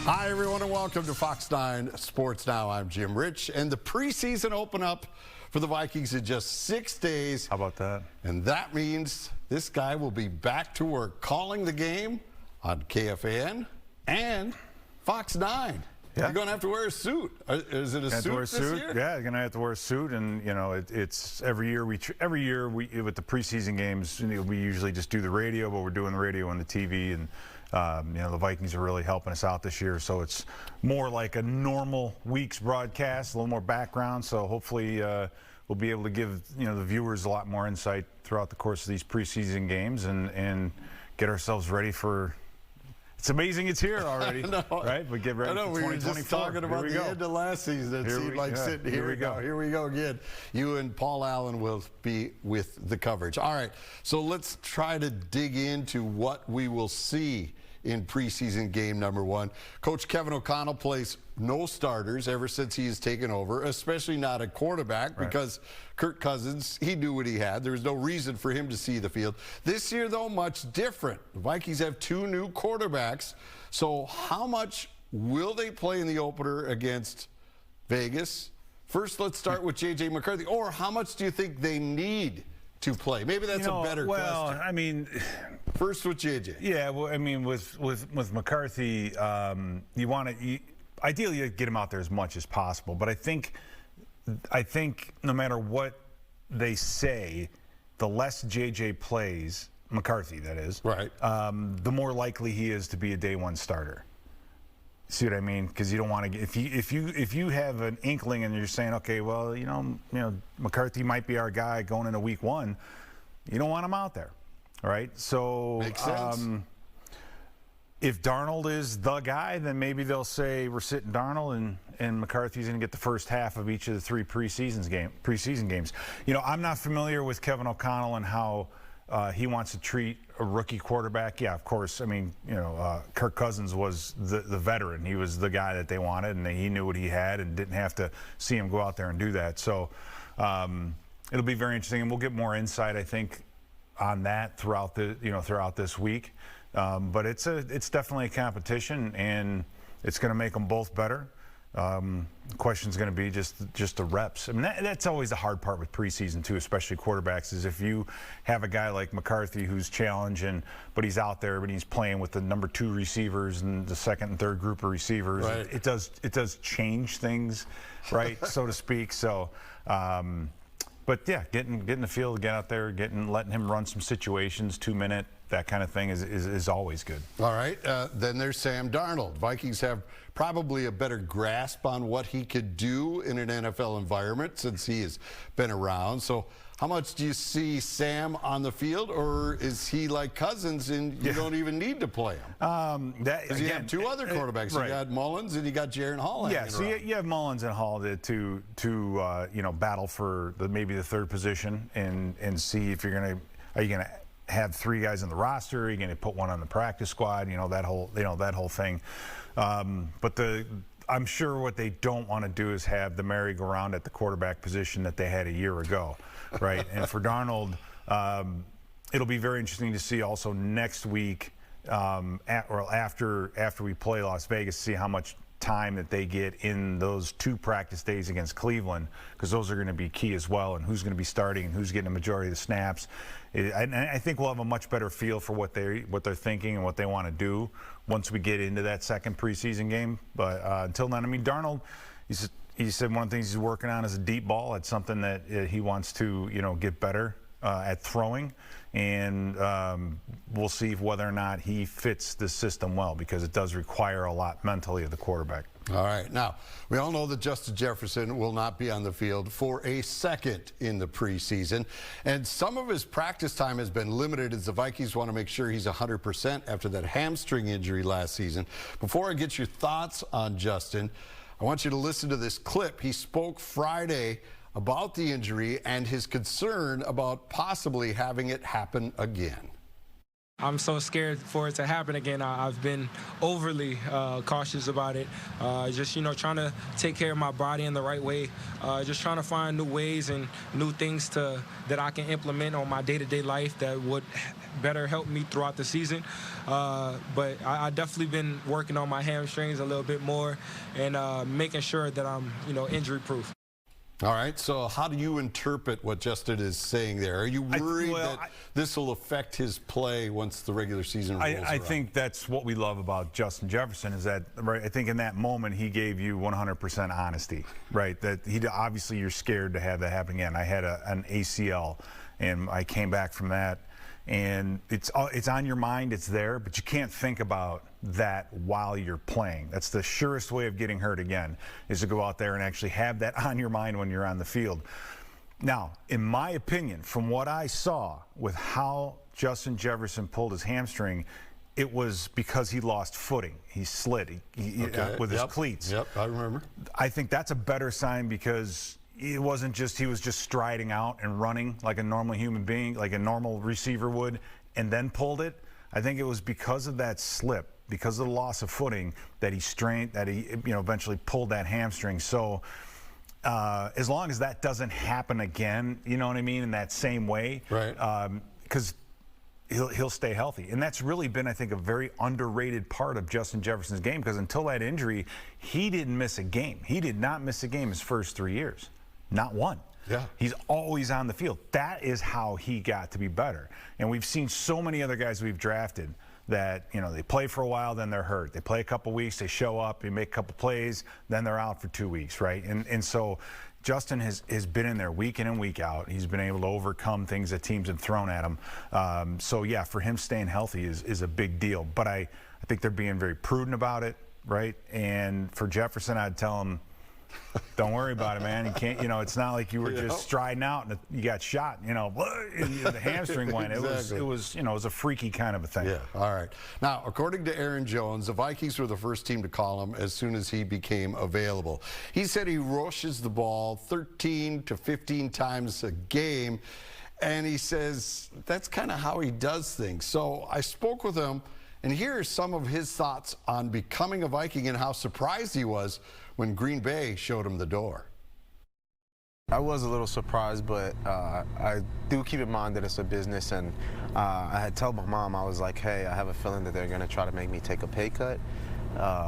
Hi, everyone, and welcome to Fox 9 Sports Now. I'm Jim Rich, and the preseason open up for the Vikings in just 6 days. How about that? And that means this guy will be back to work calling the game on KFAN and Fox 9. Yeah. You're going to have to wear a suit. Is it a suit this year? Yeah, you're going to have to wear a suit, and you know it's every year we with the preseason games, we usually just do the radio, but we're doing the radio and the TV, and the Vikings are really helping us out this year, so it's more like a normal week's broadcast, a little more background. So hopefully we'll be able to give the viewers a lot more insight throughout the course of these preseason games and get ourselves ready for. It's amazing it's here already, right? But get ready for 2024. We were just talking about the end of last season. It seemed like sitting here. Here we go again. You and Paul Allen will be with the coverage. All right, so let's try to dig into what we will see in preseason game number 1. Coach Kevin O'Connell plays no starters ever since he has taken over, especially not a quarterback, because Kirk Cousins, he knew what he had. There was no reason for him to see the field. This year, though, much different. The Vikings have 2 new quarterbacks. So how much will they play in the opener against Vegas? First, let's start with J.J. McCarthy. Or how much do you think they need to play? Maybe that's a better question. Well, I mean, first with JJ. Yeah, well, I mean, with McCarthy, you want to ideally you get him out there as much as possible. But I think no matter what they say, the less JJ plays, McCarthy that is, right, the more likely he is to be a day 1 starter. See what I mean? Because you don't want to. If you have an inkling and you're saying, okay, well, McCarthy might be our guy going into week 1, you don't want him out there, right? So makes sense. If Darnold is the guy, then maybe they'll say we're sitting Darnold and McCarthy's going to get the first half of each of the 3 preseason games. I'm not familiar with Kevin O'Connell and how he wants to treat a rookie quarterback. Yeah, of course. I mean, Kirk Cousins was the veteran. He was the guy that they wanted, and he knew what he had and didn't have to see him go out there and do that. So it'll be very interesting, and we'll get more insight, I think, on that throughout this week. But it's definitely a competition, and it's going to make them both better. The question's going to be just the reps. I mean, that's always the hard part with preseason too, especially quarterbacks, is if you have a guy like McCarthy who's challenging, but he's out there, but he's playing with the number 2 receivers and the 2nd and 3rd group of receivers. Right. It does change things, right, so to speak. So, but yeah, getting the field, get out there, letting him run some situations, 2-minute, that kind of thing is always good. All right, then there's Sam Darnold. Vikings have probably a better grasp on what he could do in an NFL environment since he has been around. So how much do you see Sam on the field, or is he like Cousins and you don't even need to play him? Because you have 2 other quarterbacks. Right. You got Mullins and you got Jaron Hall. Yeah, so you have Mullins and Hall to battle for maybe the 3rd position and see if are you gonna have 3 guys on the roster? Are you going to put 1 on the practice squad? That whole thing. But I'm sure what they don't want to do is have the merry-go-round at the quarterback position that they had a year ago, right? And for Darnold, it'll be very interesting to see also next week, after we play Las Vegas, see how much time that they get in those 2 practice days against Cleveland, because those are going to be key as well, and who's going to be starting and who's getting a majority of the snaps. I think we'll have a much better feel for what they're thinking and what they want to do once we get into that 2nd preseason game. But until then, I mean, Darnold, he said one of the things he's working on is a deep ball. It's something that he wants to get better at throwing, and we'll see whether or not he fits the system well, because it does require a lot mentally of the quarterback. All right. Now, we all know that Justin Jefferson will not be on the field for a second in the preseason, and some of his practice time has been limited as the Vikings want to make sure he's 100% after that hamstring injury last season. Before I get your thoughts on Justin, I want you to listen to this clip. He spoke Friday about the injury and his concern about possibly having it happen again. I'm so scared for it to happen again. I've been overly cautious about it. Just, trying to take care of my body in the right way. Just trying to find new ways and new things that I can implement on my day-to-day life that would better help me throughout the season. But I definitely been working on my hamstrings a little bit more and making sure that I'm, injury-proof. All right, so how do you interpret what Justin is saying there? Are you worried that this will affect his play once the regular season rolls around? I think that's what we love about Justin Jefferson is that, right, I think in that moment he gave you 100% honesty, right? That obviously you're scared to have that happen again. I had an ACL, and I came back from that. And it's on your mind, it's there, but you can't think about that while you're playing. That's the surest way of getting hurt again, is to go out there and actually have that on your mind when you're on the field. Now, in my opinion, from what I saw with how Justin Jefferson pulled his hamstring, it was because he lost footing. He slid with his cleats. Yep, I remember. I think that's a better sign because it wasn't just he was just striding out and running like a normal human being, like a normal receiver would, and then pulled it. I think it was because of that slip, because of the loss of footing, that he strained, that he eventually pulled that hamstring. So as long as that doesn't happen again, you know what I mean, in that same way, right? Because he'll stay healthy. And that's really been, I think, a very underrated part of Justin Jefferson's game, because until that injury, he didn't miss a game. He did not miss a game his first 3 years. Not one. Yeah. He's always on the field. That is how he got to be better. And we've seen so many other guys we've drafted that, they play for a while, then they're hurt. They play a couple weeks, they show up, they make a couple plays, then they're out for 2 weeks, right? And so Justin has been in there week in and week out. He's been able to overcome things that teams have thrown at him. So, yeah, for him staying healthy is a big deal. But I think they're being very prudent about it, right? And for Jefferson, I'd tell him, don't worry about it, man. You can't, it's not like you were just striding out and you got shot, and the hamstring went. Exactly. It was a freaky kind of a thing. Yeah, all right. Now, according to Aaron Jones, the Vikings were the first team to call him as soon as he became available. He said he rushes the ball 13 to 15 times a game, and he says that's kind of how he does things. So I spoke with him, and here are some of his thoughts on becoming a Viking and how surprised he was when Green Bay showed him the door. I was a little surprised, but I do keep in mind that it's a business, and I had told my mom, I was like, hey, I have a feeling that they're going to try to make me take a pay cut,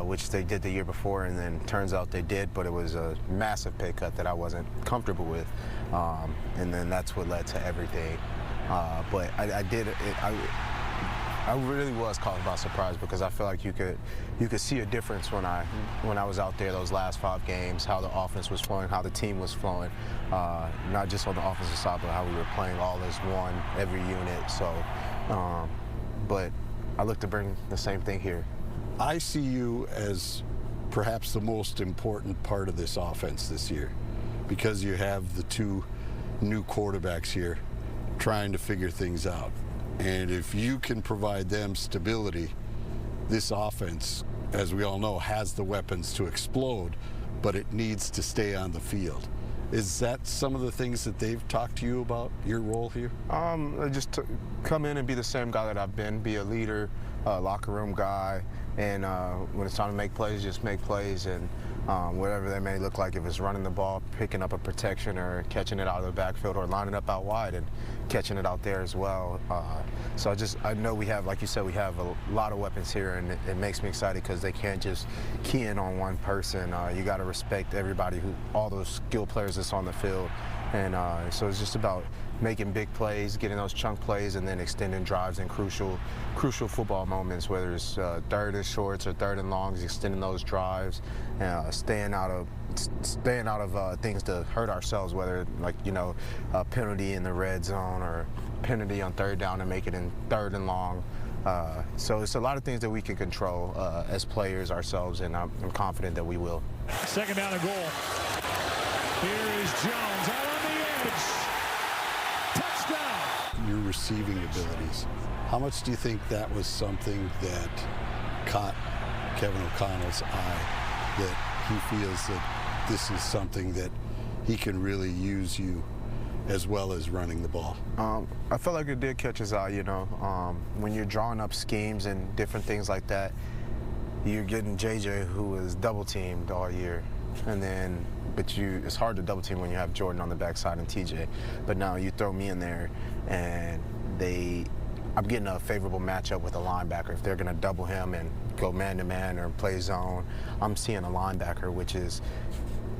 which they did the year before, and then turns out they did, but it was a massive pay cut that I wasn't comfortable with, and then that's what led to everything. But I really was caught by surprise, because I feel like you could see a difference when I was out there those last 5 games, how the offense was flowing, how the team was flowing, not just on the offensive side, but how we were playing all as one, every unit. So, but I look to bring the same thing here. I see you as perhaps the most important part of this offense this year, because you have the 2 new quarterbacks here trying to figure things out. And if you can provide them stability, this offense, as we all know, has the weapons to explode, but it needs to stay on the field. Is that some of the things that they've talked to you about, your role here? Just to come in and be the same guy that I've been, be a leader, locker room guy, and when it's time to make plays, just make plays, and whatever they may look like, if it's running the ball, picking up a protection, or catching it out of the backfield, or lining up out wide and catching it out there as well. So I know we have, like you said, we have a lot of weapons here, and it makes me excited, because they can't just key in on one person. You got to respect everybody, all those skilled players that's on the field. And so it's just about making big plays, getting those chunk plays, and then extending drives in crucial football moments, whether it's 3rd and shorts or 3rd and longs, extending those drives, staying out of things to hurt ourselves, whether a penalty in the red zone or penalty on 3rd down and make it in 3rd and long. So it's a lot of things that we can control as players ourselves, and I'm confident that we will. 2nd down and goal. Here is Jones out on the edge. Touchdown. Your receiving abilities. How much do you think that was something that caught Kevin O'Connell's eye, that he feels that this is something that he can really use you as well as running the ball? I felt like it did catch his eye, when you're drawing up schemes and different things like that, you're getting JJ, who was double teamed all year. But it's hard to double team when you have Jordan on the backside and TJ. But now you throw me in there, and I'm getting a favorable matchup with a linebacker. If they're going to double him and go man-to-man or play zone, I'm seeing a linebacker, which is,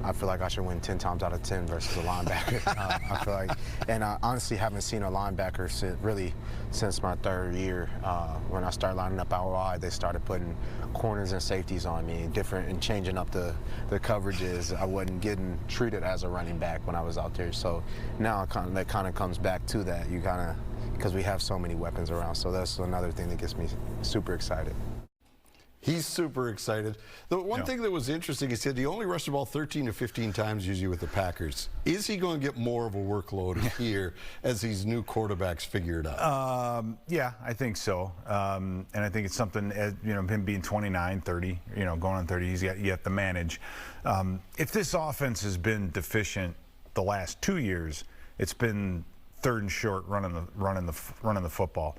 I feel like I should win 10 times out of 10 versus a linebacker. I feel like, and I honestly haven't seen a linebacker since my third year. When I started lining up out wide, they started putting corners and safeties on me, and changing up the coverages. I wasn't getting treated as a running back when I was out there. So now that kind of comes back to that. Because we have so many weapons around. So that's another thing that gets me super excited. He's super excited. The one thing that was interesting, he said he only rushed the ball 13 to 15 times usually with the Packers. Is he going to get more of a workload here as these new quarterbacks figure it out? Yeah, I think so. And I think it's something, him being 29, 30, going on 30, he's yet to manage. If this offense has been deficient the last 2 years, it's been third and short running the football.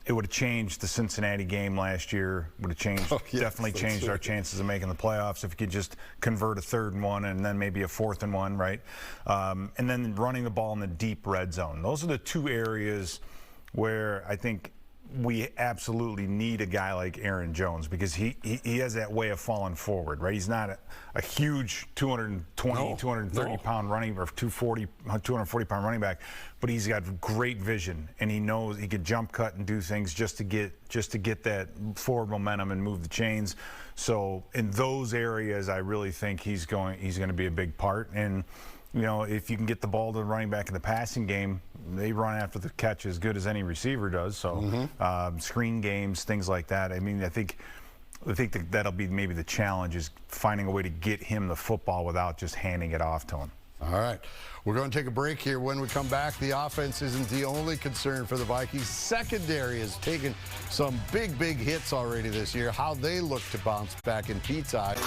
It would have changed the Cincinnati game last year. Would have changed, definitely changed our chances of making the playoffs if you could just convert a 3rd and 1 and then maybe a 4th and 1, right? And then running the ball in the deep red zone. Those are the 2 areas where I think we absolutely need a guy like Aaron Jones, because he has that way of falling forward, right? He's not a huge 230 pound running, or 240 pound running back, but he's got great vision, and he knows he could jump cut and do things just to get that forward momentum and move the chains. So in those areas, I really think he's going to be a big part. And if you can get the ball to the running back in the passing game, they run after the catch as good as any receiver does. So screen games, things like that. I mean, I think that'll be maybe the challenge, is finding a way to get him the football without just handing it off to him. All right. We're going to take a break here. When we come back, the offense isn't the only concern for the Vikings. Secondary has taken some big hits already this year. How they look to bounce back in Pete's eye.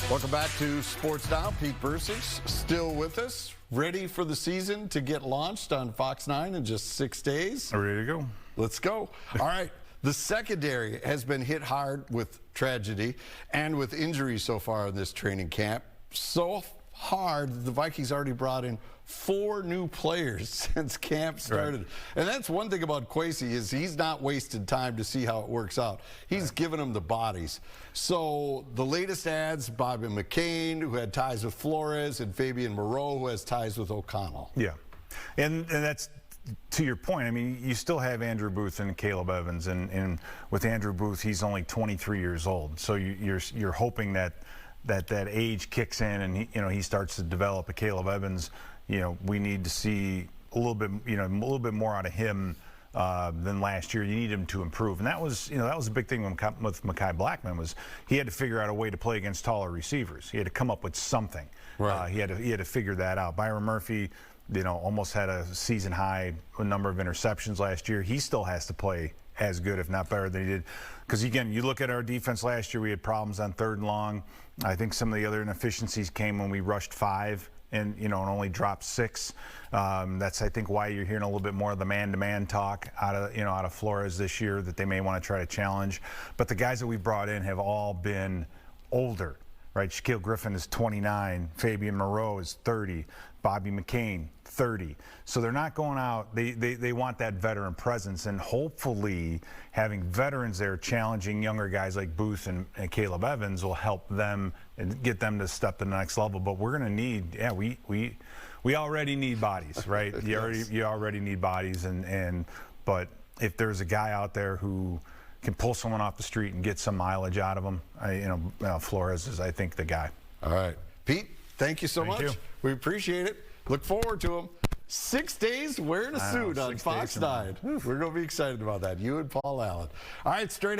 Welcome back to Sports Now. Pete Bercich still with us, ready for the season to get launched on Fox 9 in just 6 days. Ready to go. Let's go. All right. The secondary has been hit hard with tragedy and with injuries so far in this training camp. So hard, the Vikings already brought in 4 new players since camp started. Right. And that's one thing about Kwesi, is he's not wasted time to see how it works out. He's given them the bodies. So the latest adds, Bobby McCain, who had ties with Flores, and Fabian Moreau, who has ties with O'Connell. Yeah, and that's, to your point, I mean, you still have Andrew Booth and Caleb Evans, and with Andrew Booth, he's only 23 years old. So you're hoping that age kicks in, and he starts to develop. A Caleb Evans, we need to see a little bit more out of him than last year. You need him to improve, and that was a big thing with Mekhi Blackman, was he had to figure out a way to play against taller receivers. He had to come up with something. Right. He had to figure that out. Byron Murphy, almost had a season high number of interceptions last year. He still has to play as good, if not better, than he did. Because again, you look at our defense last year, we had problems on 3rd and long. I think some of the other inefficiencies came when we rushed 5 and only dropped 6. That's, I think, why you're hearing a little bit more of the man-to-man talk out of Flores this year, that they may want to try to challenge. But the guys that we brought in have all been older, right? Shaquille Griffin is 29, Fabian Moreau is 30, Bobby McCain 30. So they're not going out. They want that veteran presence, and hopefully having veterans there challenging younger guys like Booth and Caleb Evans will help them and get them to step to the next level. But we're going to need, we already need bodies, right? You already need bodies, but if there's a guy out there who can pull someone off the street and get some mileage out of them, Flores is, I think, the guy. All right, Pete, thank you so much. You. We appreciate it. Look forward to him. 6 days wearing a suit on Fox 9. We're going to be excited about that. You and Paul Allen. All right, straight